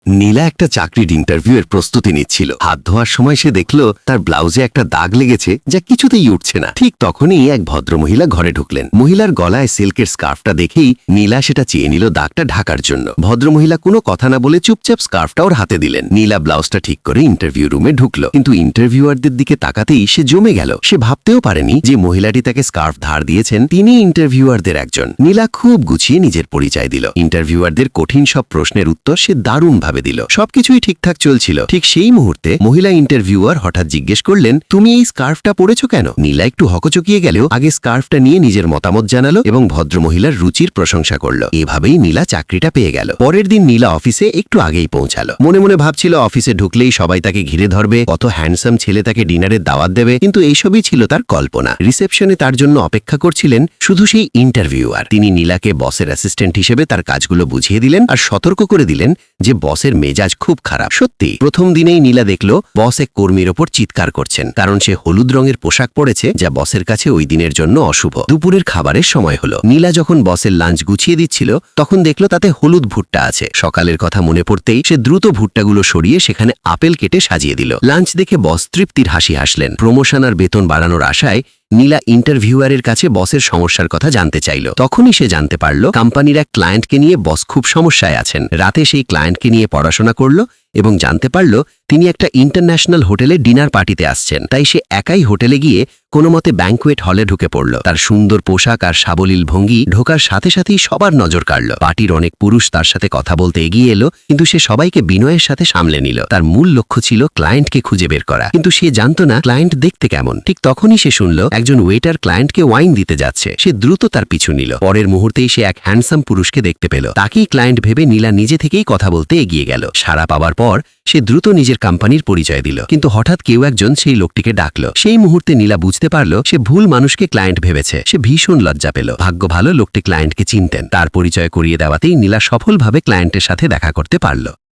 নীলা একটা চাকরির ইন্টারভিউয়ের প্রস্তুতি নিচ্ছিল। হাত ধোয়ার সময় সে দেখল তার ব্লাউজে একটা দাগ লেগেছে যা কিছুতেই উঠছে না। ঠিক তখনই এক ভদ্রমহিলা ঘরে ঢুকলেন। মহিলার গলায় সিল্কের স্কার্ফটা দেখেই নীলা সেটা চেয়ে নিল দাগটা ঢাকার জন্য। ভদ্রমহিলা কোনো কথা না বলে চুপচাপ স্কার্ফটা ওর হাতে দিলেন। নীলা ব্লাউজটা ঠিক করে ইন্টারভিউ রুমে ঢুকলো, কিন্তু ইন্টারভিউয়ারদের দিকে তাকাতেই সে জমে গেল। সে ভাবতেও পারেনি যে মহিলাটি তাকে স্কার্ফ ধার দিয়েছেন তিনি ইন্টারভিউয়ারদের একজন। নীলা খুব গুছিয়ে নিজের পরিচয় দিল। ইন্টারভিউয়ারদের কঠিন সব প্রশ্নের উত্তর সে দারুণভাবে দিল। সবকিছুই ঠিকঠাক চলছিল। ঠিক সেই মুহূর্তে মহিলা ইন্টারভিউয়ার হঠাৎ জিজ্ঞেস করলেন, তুমি এই স্কার্ফটা পরেছো কেন? নীলা একটু হকচকিয়ে গেলেও আগে স্কার্ফটা নিয়ে নিজের মতামত জানালো এবং ভদ্রমহিলার রুচির প্রশংসা করলো। এভাবেই নীলা চাকরিটা পেয়ে গেল। পরের দিন নীলা অফিসে একটু আগেই পৌঁছালো। মনে মনে ভাবছিল অফিসে ঢুকলেই সবাই তাকে ঘিরে ধরবে, কত হ্যান্ডসাম ছেলে তাকে ডিনারের দাওয়াত দেবে, কিন্তু এইসবই ছিল তার কল্পনা। রিসেপশনে তার জন্য অপেক্ষা করছিলেন শুধু সেই ইন্টারভিউয়ার। তিনি নীলাকে বসের অ্যাসিস্ট্যান্ট হিসেবে তার কাজগুলো বুঝিয়ে দিলেন আর সতর্ক করে দিলেন যে বসের মেজাজ খুব খারাপ। সত্যি প্রথম দিনেই নীলা দেখল বস এক কর্মীর ওপর চিৎকার করছেন, কারণ সে হলুদ রঙের পোশাক পরেছে যা বসের কাছে ওই দিনের জন্য অশুভ। দুপুরের খাবারের সময় হলো। নীলা যখন বসের লাঞ্চ গুছিয়ে দিচ্ছিল তখন দেখল তাতে হলুদ ভুট্টা আছে। সকালের কথা মনে পড়তেই সে দ্রুত ভুট্টাগুলো সরিয়ে সেখানে আপেল কেটে সাজিয়ে দিল। লাঞ্চ দেখে বস তৃপ্তির হাসি হাসলেন। প্রমোশন আর বেতন বাড়ানোর আশায় নীলা ইন্টারভিউয়ারের কাছে বসের সমস্যার কথা জানতে চাইল। তখনই সে জানতে পারল কোম্পানির এক ক্লায়েন্টকে নিয়ে বস খুব সমস্যায় আছেন। রাতে সেই ক্লায়েন্টকে নিয়ে পড়াশোনা করল এবং জানতে পারল তিনি একটা ইন্টারন্যাশনাল হোটেলে ডিনার পার্টিতে আসছেন। তাই সে একাই হোটেলে গিয়ে কোনো মতে ব্যাঙ্কুয়েট হলে ঢুকে পড়ল। তার সুন্দর পোশাক আর সাবলীল ভঙ্গি ঢোকার সাথে সাথেই সবার নজর কাড়ল। পার্টির অনেক পুরুষ তার সাথে কথা বলতে এগিয়ে এলো, কিন্তু সে সবাইকে বিনয়ের সাথে সামলে নিল। তার মূল লক্ষ্য ছিল ক্লায়েন্টকে খুঁজে বের করা, কিন্তু সে জানত না ক্লায়েন্ট দেখতে কেমন। ঠিক তখনই সে শুনল একজন ওয়েটার ক্লায়েন্টকে ওয়াইন দিতে যাচ্ছে। সে দ্রুত তার পিছু নিল। পরের মুহূর্তেই সে এক হ্যান্ডসাম পুরুষকে দেখতে পেল। তাকেই ক্লায়েন্ট ভেবে নীলা নিজে থেকেই কথা বলতে এগিয়ে গেল। সাড়া পাওয়ার পর সে দ্রুত নিজের কোম্পানির পরিচয় দিল, কিন্তু হঠাৎ কেউ একজন সেই লোকটিকে ডাকল। সেই মুহূর্তে নীলা বুঝতে পারল সে ভুল মানুষকে ক্লায়েন্ট ভেবেছে। সে ভীষণ লজ্জা পেল। ভাগ্য ভালো লোকটি ক্লায়েন্টকে চিনতেন। তার পরিচয় করিয়ে দেওয়াতেই নীলা সফলভাবে ক্লায়েন্টের সাথে দেখা করতে পারল।